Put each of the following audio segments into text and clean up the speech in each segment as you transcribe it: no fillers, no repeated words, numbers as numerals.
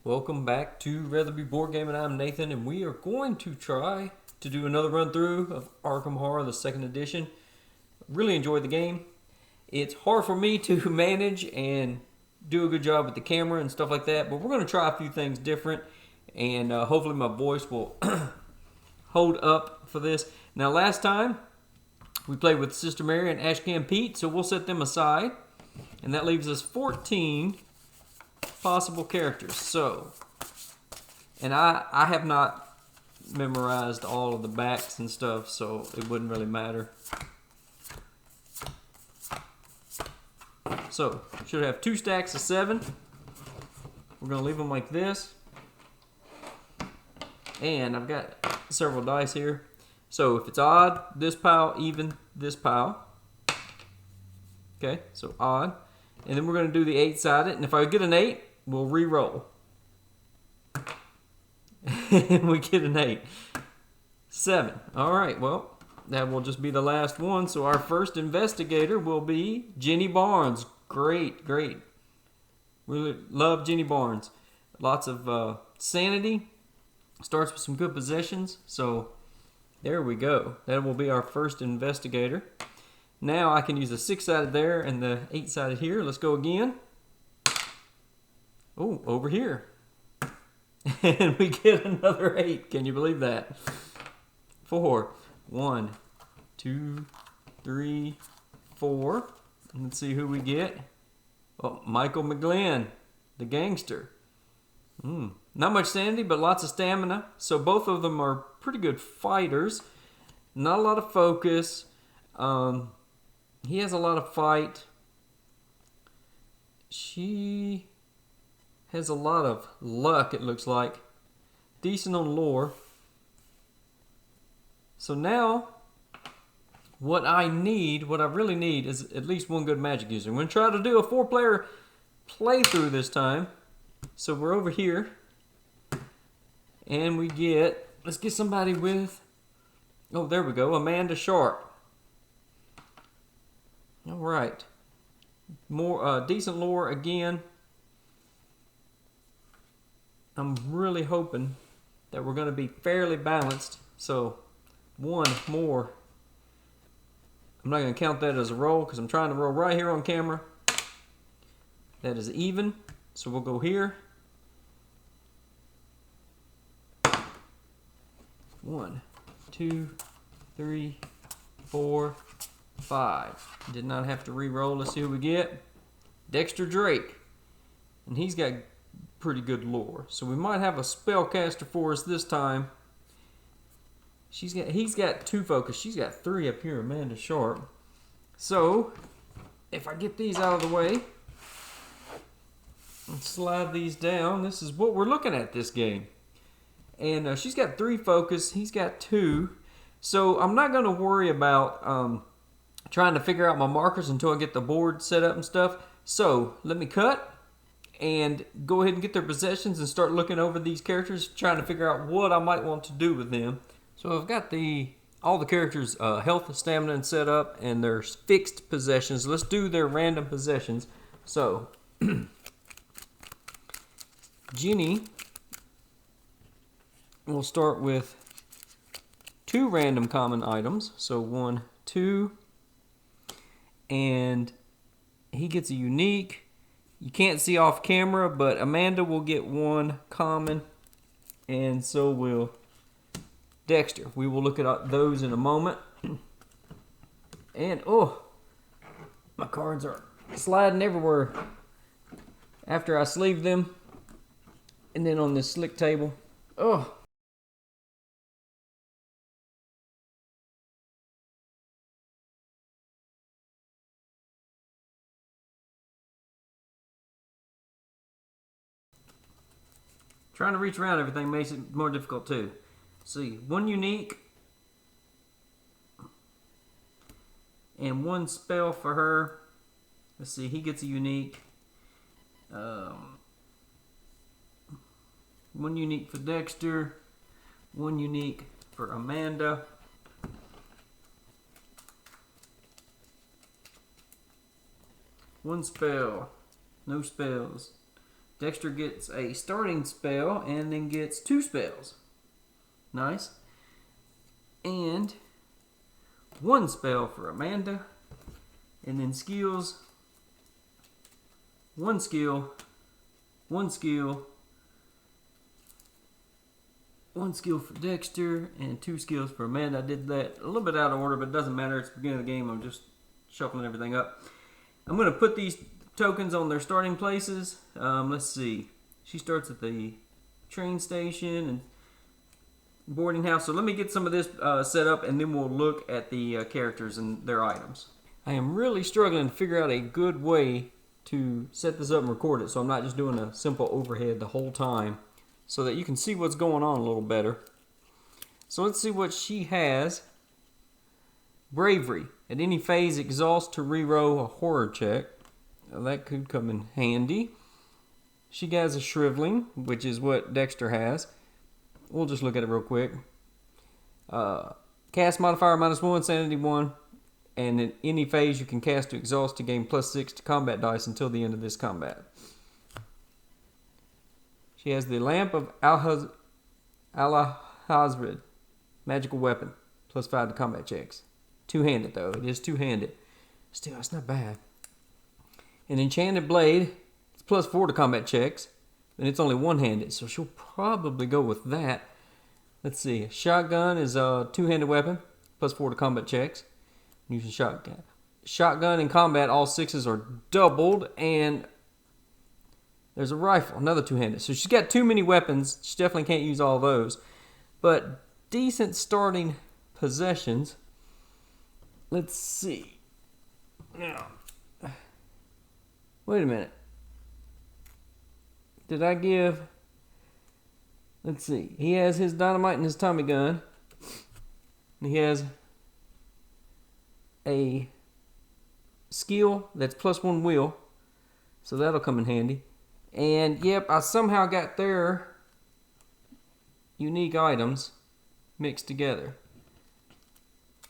Welcome back to Rather Be Board Game, and I'm Nathan, and we are going to try to do another run through of Arkham Horror, the second edition. Really enjoyed the game. It's hard for me to manage and do a good job with the camera and stuff like that, but we're going to try a few things different, and hopefully my voice will hold up for this. Now, last time we played with Sister Mary and Ashcan Pete, so we'll set them aside, and that leaves us 14 possible characters. So, and I have not memorized all of the backs and stuff, so it wouldn't really matter. So, should have 2 stacks of 7. We're going to leave them like this. And I've got several dice here. So, if it's odd, this pile, even, this pile. Okay, so odd. And then we're going to do the 8-sided. And if I get an 8, we'll re-roll. And we get an 8. 7. Alright, well, that will just be the last one. So our first investigator will be Jenny Barnes. Great, great. Really love Jenny Barnes. Lots of sanity. Starts with some good possessions. So there we go. That will be our first investigator. Now I can use the 6-sided there and the 8-sided here. Let's go again. Oh, over here. And we get another 8. Can you believe that? 4. 1, 2, 3, 4. Let's see who we get. Oh, Michael McGlynn, the gangster. Not much sanity, but lots of stamina. So both of them are pretty good fighters. Not a lot of focus. He has a lot of fight. She has a lot of luck, it looks like. Decent on lore. So now, what I really need is at least one good magic user. I'm going to try to do a 4-player playthrough this time. So we're over here. And let's get somebody with, oh, there we go, Amanda Sharp. All right. More decent lore again. I'm really hoping that we're going to be fairly balanced. So, one more. I'm not going to count that as a roll because I'm trying to roll right here on camera. That is even. So we'll go here. 1, 2, 3, 4, 5. Did not have to re-roll. Let's see who we get. Dexter Drake. And he's got pretty good lore. So we might have a spellcaster for us this time. He's got 2 focus. She's got 3 up here, Amanda Sharp. So, if I get these out of the way and slide these down, this is what we're looking at this game. And she's got 3 focus. He's got 2. So I'm not going to worry about trying to figure out my markers until I get the board set up and stuff. So let me cut and go ahead and get their possessions and start looking over these characters, trying to figure out what I might want to do with them. So I've got all the characters' health, stamina, and set up, and their fixed possessions. Let's do their random possessions. So Jenny, we'll start with 2 random common items. So 1, 2, and he gets a unique. You can't see off camera, but Amanda will get 1 common, and so will Dexter. We will look at those in a moment. And, oh, my cards are sliding everywhere after I sleeve them. And then on this slick table. Oh. Trying to reach around everything makes it more difficult too. See, 1 unique and 1 spell for her. Let's see, he gets a unique. 1 unique for Dexter, 1 unique for Amanda. One spell, no spells. Dexter gets a starting spell and then gets 2 spells. Nice. And 1 spell for Amanda. And then skills. 1 skill. 1 skill. 1 skill for Dexter and 2 skills for Amanda. I did that a little bit out of order, but it doesn't matter. It's the beginning of the game. I'm just shuffling everything up. I'm going to put these tokens on their starting places. Let's see. She starts at the train station and boarding house. So let me get some of this set up, and then we'll look at the characters and their items. I am really struggling to figure out a good way to set this up and record it, so I'm not just doing a simple overhead the whole time, so that you can see what's going on a little better. So let's see what she has. Bravery. At any phase, exhaust to reroll a horror check. Now, that could come in handy. She has a shriveling, which is what Dexter has. We'll just look at it real quick. Cast modifier -1, sanity 1. And in any phase you can cast to exhaust to gain +6 to combat dice until the end of this combat. She has the Lamp of Alahazred, magical weapon, +5 to combat checks. Two-handed though, it is two-handed. Still, that's not bad. An enchanted blade, it's +4 to combat checks, and it's only one-handed, so she'll probably go with that. Let's see, shotgun is a two-handed weapon, +4 to combat checks. Using shotgun. Shotgun in combat, all 6s are doubled, and there's a rifle, another two-handed. So she's got too many weapons. She definitely can't use all those. But decent starting possessions. Let's see. Now, wait a minute. Did I give... Let's see. He has his dynamite and his Tommy gun. And he has a skill that's +1 wheel. So that'll come in handy. And yep, I somehow got their unique items mixed together.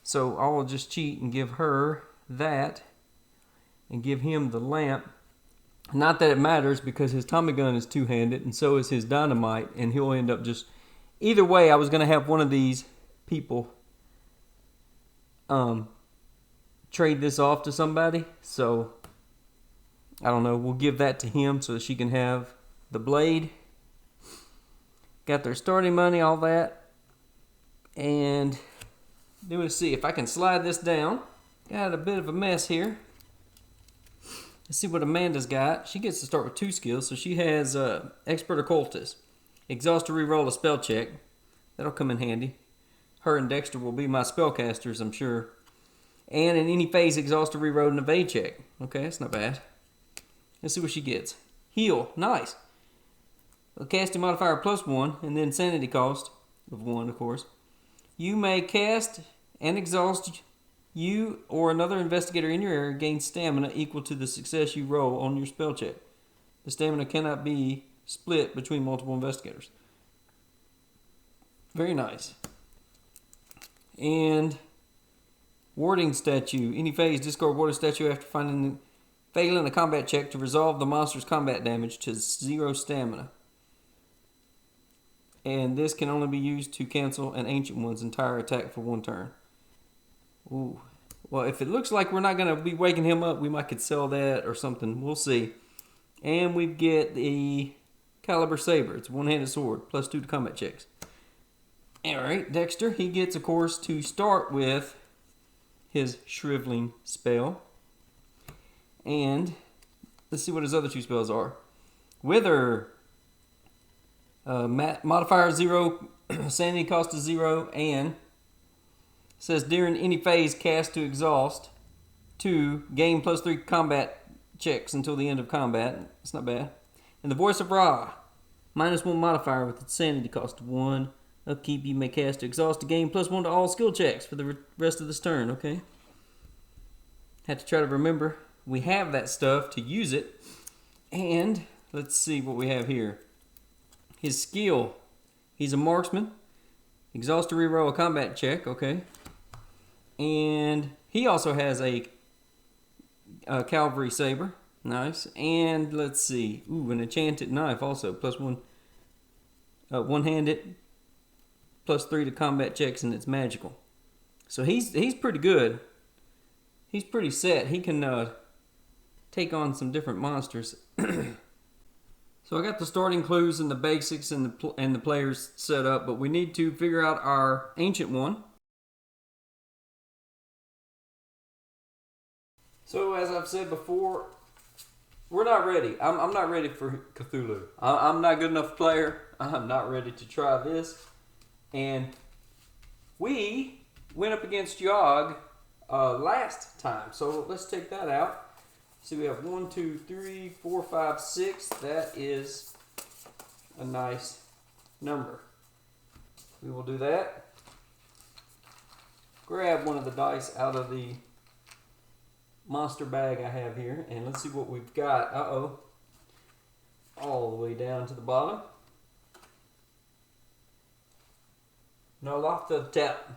So I'll just cheat and give her that and give him the lamp. Not that it matters, because his Tommy gun is two-handed and so is his dynamite, and he'll end up just... Either way, I was going to have one of these people trade this off to somebody, so I don't know, we'll give that to him so that she can have the blade. Got their starting money, all that. And then we'll see if I can slide this down. Got a bit of a mess here. Let's see what Amanda's got. She gets to start with 2 skills, so she has Expert Occultist. Exhaust to reroll a spell check. That'll come in handy. Her and Dexter will be my spellcasters, I'm sure. And in any phase, exhaust to reroll an evade check. Okay, that's not bad. Let's see what she gets. Heal, nice. A casting modifier +1, and then sanity cost of 1, of course. You may cast and exhaust. You or another investigator in your area gains stamina equal to the success you roll on your spell check. The stamina cannot be split between multiple investigators. Very nice. And warding statue. Any phase, discard warding statue after failing a combat check to resolve the monster's combat damage to 0 stamina. And this can only be used to cancel an Ancient One's entire attack for 1 turn. Ooh. Well, if it looks like we're not going to be waking him up, we might could sell that or something. We'll see. And we get the Caliber Saber. It's a one-handed sword, +2 to combat checks. Alright, Dexter, he gets, of course, to start with his shriveling spell. And let's see what his other 2 spells are. Wither. Modifier 0, sanity cost is 0, and says during any phase cast to exhaust to gain +3 combat checks until the end of combat. It's not bad. And the Voice of Ra, -1 modifier with its sanity cost of 1. Upkeep, you may cast to exhaust to gain +1 to all skill checks for the rest of this turn. Okay. Had to try to remember we have that stuff to use it. And let's see what we have here. His skill. He's a marksman. Exhaust to reroll a combat check. Okay. And he also has a cavalry saber. Nice. And let's see. Ooh, an enchanted knife also. Plus one. One-handed. +3 to combat checks, and it's magical. So he's pretty good. He's pretty set. He can take on some different monsters. So I got the starting clues and the basics and the players set up, but we need to figure out our ancient one. So as I've said before, we're not ready. I'm not ready for Cthulhu. I'm not a good enough player. I'm not ready to try this. And we went up against Yogg last time. So let's take that out. See, we have 1, 2, 3, 4, 5, 6. That is a nice number. We will do that. Grab one of the dice out of the monster bag I have here, and let's see what we've got. Uh-oh. All the way down to the bottom. No, off the tap.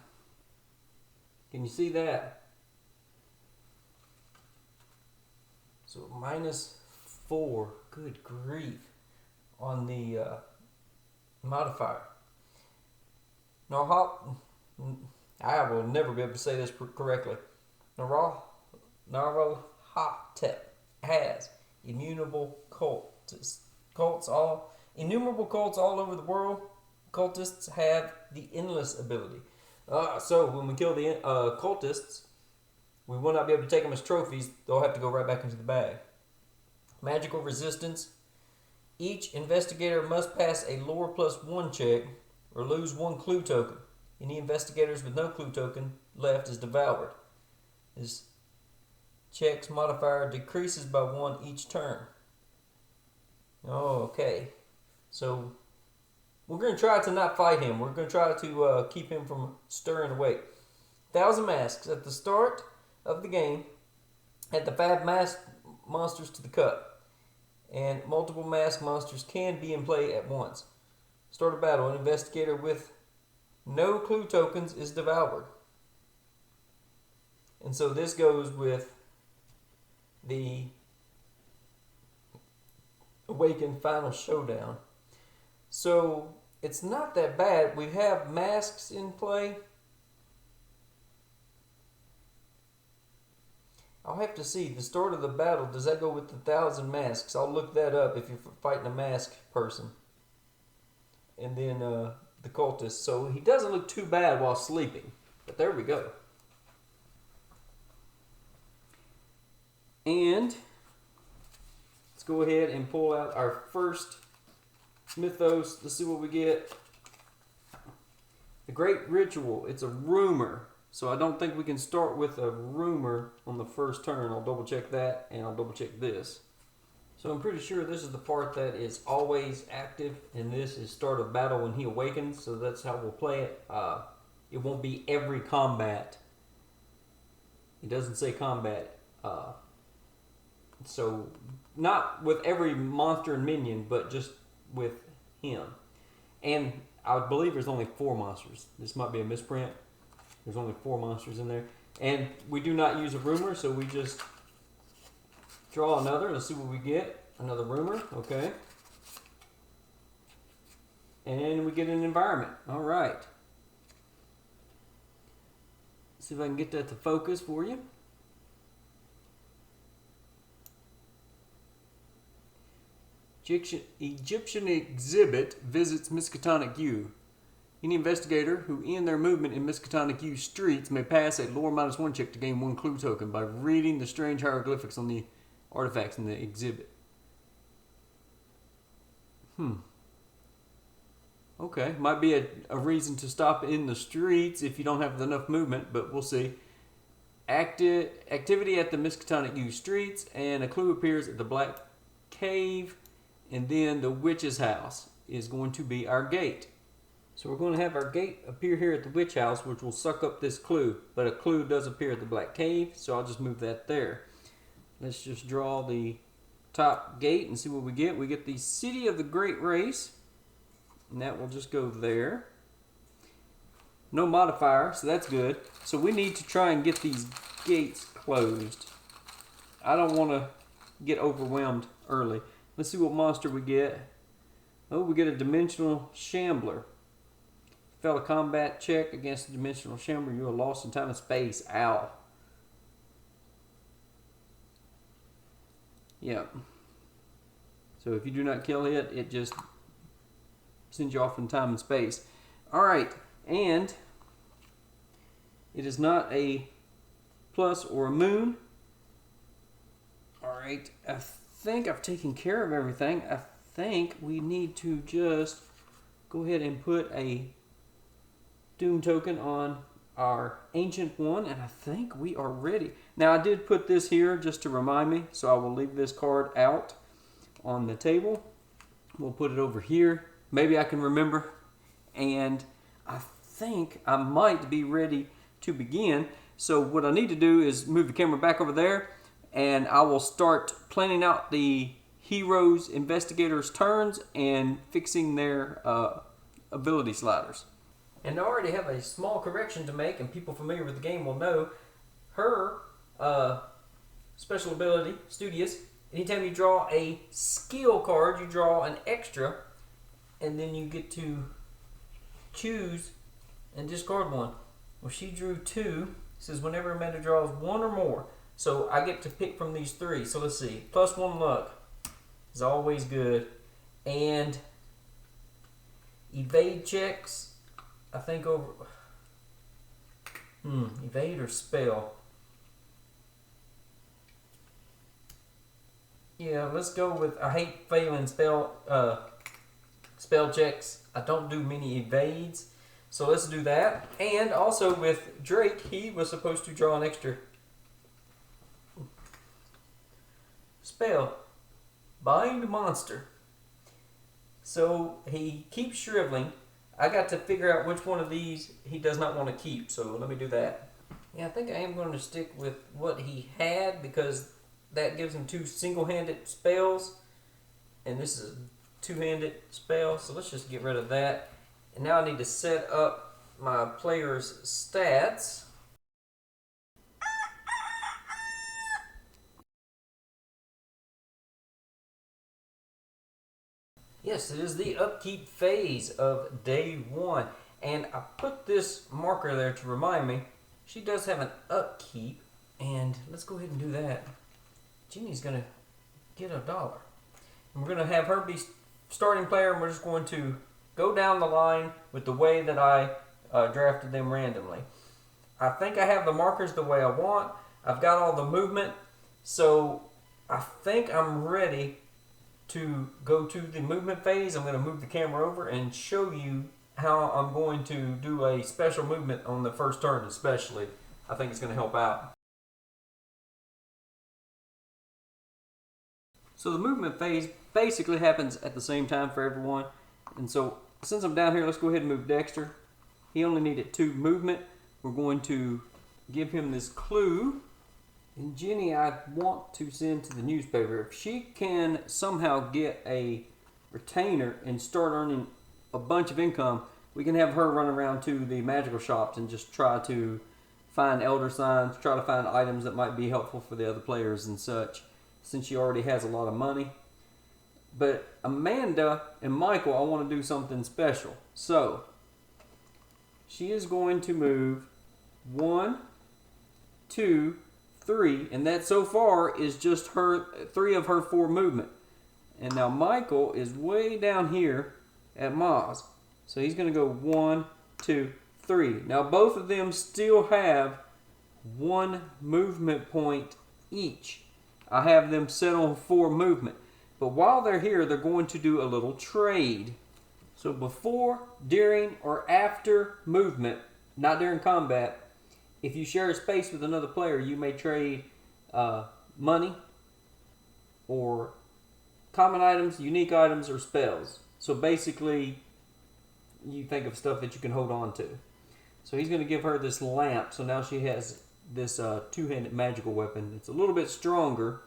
Can you see that? So -4. Good grief. On the modifier. Now, I will never be able to say this correctly. Narwhalhotep has innumerable cults all over the world. Cultists have the endless ability. So when we kill the cultists, we will not be able to take them as trophies. They'll have to go right back into the bag. Magical resistance. Each investigator must pass a lore +1 check or lose 1 clue token. Any investigators with no clue token left is devoured. This check's modifier decreases by 1 each turn. Oh, okay. So we're going to try to not fight him. We're going to try to keep him from stirring awake. 1,000 masks. At the start of the game, add the 5 mask monsters to the cup. And multiple mask monsters can be in play at once. Start a battle. An investigator with no clue tokens is devoured. And so this goes with the Awakened Final Showdown. So it's not that bad. We have masks in play. I'll have to see. The start of the battle, does that go with the 1,000 masks? I'll look that up if you're fighting a mask person. And then the cultist. So he doesn't look too bad while sleeping. But there we go. And let's go ahead and pull out our first mythos. Let's see what we get. The Great Ritual. It's a rumor. So I don't think we can start with a rumor on the first turn. I'll double check that, and I'll double check this. So I'm pretty sure this is the part that is always active, and this is start of battle when he awakens. So that's how we'll play it. It won't be every combat. It doesn't say combat. So not with every monster and minion, but just with him. And I believe there's only 4 monsters. This might be a misprint. There's only 4 monsters in there. And we do not use a rumor, so we just draw another. Let's see what we get. Another rumor. Okay. And we get an environment. All right. See if I can get that to focus for you. Egyptian exhibit visits Miskatonic U. Any investigator who in their movement in Miskatonic U streets may pass a lore -1 check to gain 1 clue token by reading the strange hieroglyphics on the artifacts in the exhibit. Okay, might be a reason to stop in the streets if you don't have enough movement, but we'll see. Activity at the Miskatonic U streets, and a clue appears at the Black Cave, and then the witch's house is going to be our gate. So we're going to have our gate appear here at the witch house, which will suck up this clue. But a clue does appear at the Black Cave, so I'll just move that there. Let's just draw the top gate and see what we get. We get the City of the Great Race, and that will just go there. No modifier, so that's good. So we need to try and get these gates closed. I don't want to get overwhelmed early. Let's see what monster we get. Oh, we get a dimensional shambler. Fail a combat check against a dimensional shambler, you are lost in time and space. Ow. Yep. So if you do not kill it, it just sends you off in time and space. Alright, and it is not a plus or a moon. Alright, I think I've taken care of everything. I think we need to just go ahead and put a Doom token on our ancient one, and I think we are ready. Now I did put this here just to remind me, so I will leave this card out on the table. We'll put it over here. Maybe I can remember. And I think I might be ready to begin. So what I need to do is move the camera back over there, and I will start planning out the heroes, investigators' turns and fixing their ability sliders. And I already have a small correction to make, and people familiar with the game will know her special ability, Studious. Anytime you draw a skill card, you draw an extra, and then you get to choose and discard one. Well, she drew 2. It says whenever Amanda draws 1 or more. So I get to pick from these 3. So let's see. +1 luck is always good. And evade checks, I think over... evade or spell? Yeah, let's go with... I hate failing spell checks. I don't do many evades. So let's do that. And also with Drake, he was supposed to draw an extra spell. Bind monster. So he keeps shriveling. I got to figure out which one of these he does not want to keep. So let me do that. Yeah, I think I am going to stick with what he had, because that gives him 2 single-handed spells. And this is a 2-handed spell. So let's just get rid of that. And now I need to set up my player's stats. Yes, it is the upkeep phase of day 1. And I put this marker there to remind me. She does have an upkeep. And let's go ahead and do that. Jeannie's going to get $1. And we're going to have her be starting player, and we're just going to go down the line with the way that I drafted them randomly. I think I have the markers the way I want. I've got all the movement. So I think I'm ready to go to the movement phase. I'm going to move the camera over and show you how I'm going to do a special movement on the first turn especially. I think it's going to help out. So the movement phase basically happens at the same time for everyone. And so since I'm down here, let's go ahead and move Dexter. He only needed 2 movement. We're going to give him this clue. And Jenny, I want to send to the newspaper. If she can somehow get a retainer and start earning a bunch of income, we can have her run around to the magical shops and just try to find elder signs, try to find items that might be helpful for the other players and such, since she already has a lot of money. But Amanda and Michael, I want to do something special. So she is going to move 1, 2, 3, and that so far is just her 3 of her 4 movement. And now Michael is way down here at Maz. So he's going to go 1, 2, 3. Now both of them still have 1 movement point each. I have them set on 4 movement. But while they're here, they're going to do a little trade. So before, during, or after movement, not during combat, if you share a space with another player, you may trade money or common items, unique items, or spells. So basically, you think of stuff that you can hold on to. So he's going to give her this lamp. So now she has this 2-handed magical weapon. It's a little bit stronger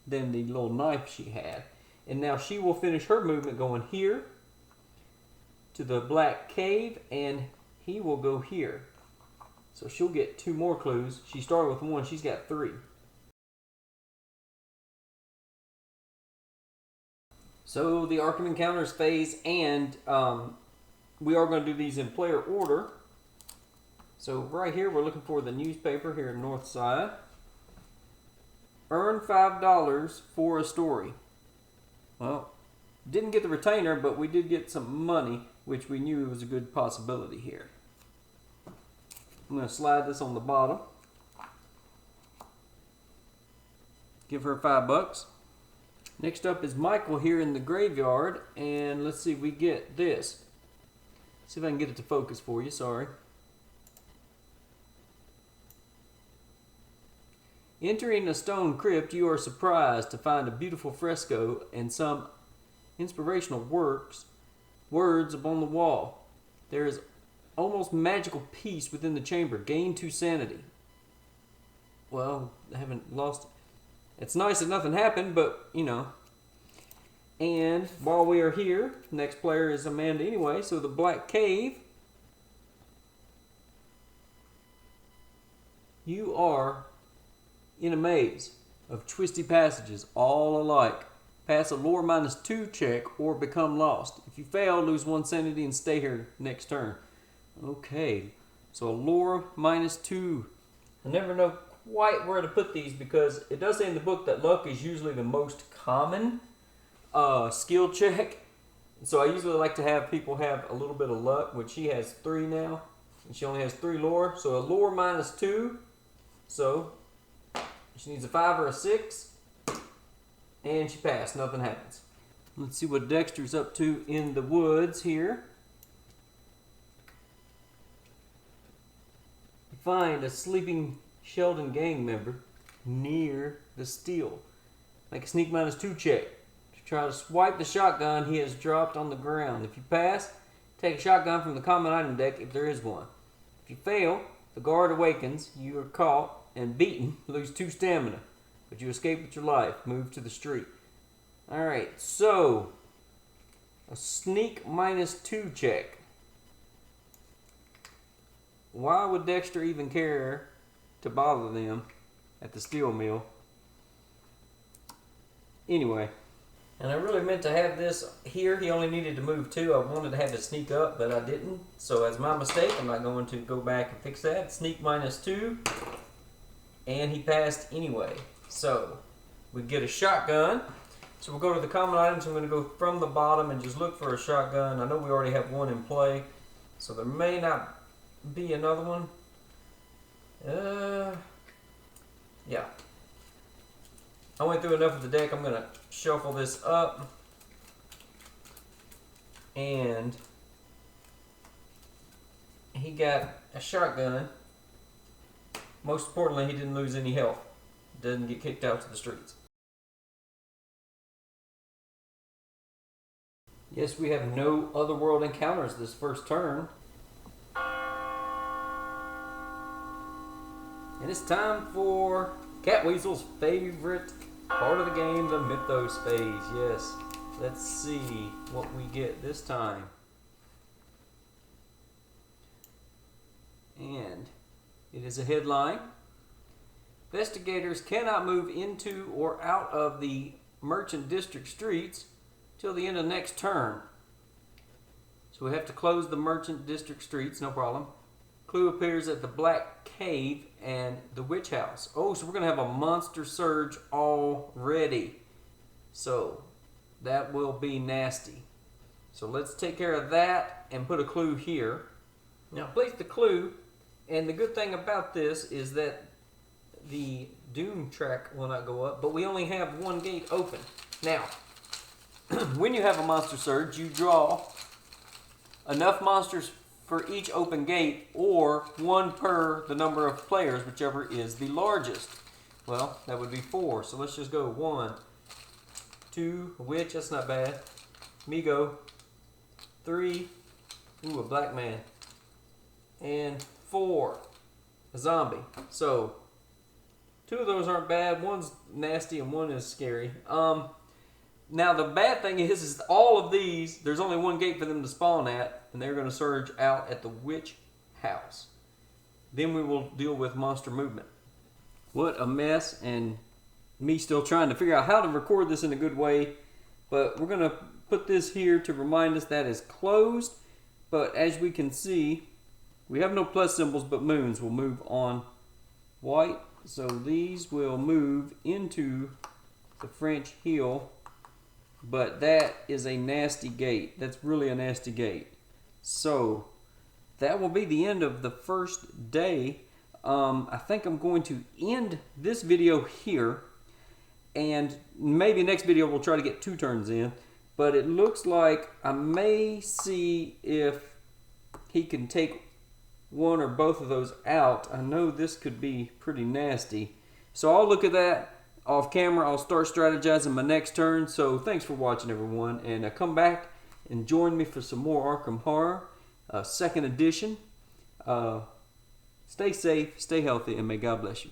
than the little knife she had. And now she will finish her movement going here to the black cave, and he will go here. So she'll get 2 more clues. She started with 1, she's got 3. So the Arkham Encounters phase, and we are going to do these in player order. So right here, we're looking for the newspaper here in North Side. Earn $5 for a story. Well, didn't get the retainer, but we did get some money, which we knew was a good possibility here. I'm going to slide this on the bottom. Give her $5. Next up is Michael here in the graveyard, and let's see if we get this. See if I can get it to focus for you, sorry. Entering a stone crypt, you are surprised to find a beautiful fresco and some inspirational words upon the wall. There is almost magical peace within the chamber. Gain 2 sanity. Well, I haven't lost it. It's nice that nothing happened, but, you know. And while we are here, next player is Amanda anyway, so the Black Cave. You are in a maze of twisty passages, all alike. Pass a lore -2 check or become lost. If you fail, lose 1 sanity and stay here next turn. Okay, so a lore -2. I never know quite where to put these because it does say in the book that luck is usually the most common skill check. So I usually like to have people have a little bit of luck, which she has 3 now. And she only has 3 lore. So a lore -2. So she needs a 5 or a 6. And she passed. Nothing happens. Let's see what Dexter's up to in the woods here. Find a sleeping Sheldon gang member near the steel. Make a sneak -2 check. To try to swipe the shotgun he has dropped on the ground. If you pass, take a shotgun from the common item deck if there is one. If you fail, the guard awakens, you are caught and beaten, lose 2 stamina, but you escape with your life. Move to the street. Alright, so a sneak -2 check. Why would Dexter even care to bother them at the steel mill? Anyway, and I really meant to have this here. He only needed to move 2. I wanted to have it sneak up, but I didn't. So that's my mistake. I'm not going to go back and fix that. Sneak -2. And he passed anyway. So we get a shotgun. So we'll go to the common items. I'm going to go from the bottom and just look for a shotgun. I know we already have one in play, so there may not be another one. Yeah. I went through enough of the deck. I'm going to shuffle this up. And he got a shotgun. Most importantly, he didn't lose any health. Doesn't get kicked out to the streets. Yes, we have no otherworld encounters this first turn. And it's time for Catweasel's favorite part of the game, the Mythos phase. Yes, let's see what we get this time. And it is a headline. Investigators cannot move into or out of the Merchant District streets till the end of next turn. So we have to close the Merchant District streets, no problem. Clue appears at the Black Cave and the Witch House. Oh, so we're going to have a monster surge already. So that will be nasty. So let's take care of that and put a clue here. Now place the clue, and the good thing about this is that the doom track will not go up, but we only have 1 gate open. Now, when you have a monster surge, you draw enough monsters for each open gate, or 1 per the number of players, whichever is the largest. Well, that would be 4. So let's just go 1, 2, a witch, that's not bad. Migo, 3, ooh, a black man, and 4, a zombie. So 2 of those aren't bad. 1's nasty and 1 is scary. Now the bad thing is all of these, there's only 1 gate for them to spawn at, and they're going to surge out at the Witch House. Then we will deal with monster movement. What a mess, and me still trying to figure out how to record this in a good way. But we're going to put this here to remind us that is closed. But as we can see, we have no plus symbols, but moons will move on white. So these will move into the French heel. But that is a nasty gate. That's really a nasty gate. So that will be the end of the first day. I think I'm going to end this video here. And maybe next video we'll try to get 2 turns in. But it looks like I may see if he can take one or both of those out. I know this could be pretty nasty. So I'll look at that off camera. I'll start strategizing my next turn. So thanks for watching, everyone. And come back and join me for some more Arkham Horror, 2nd edition. Stay safe, stay healthy, and may God bless you.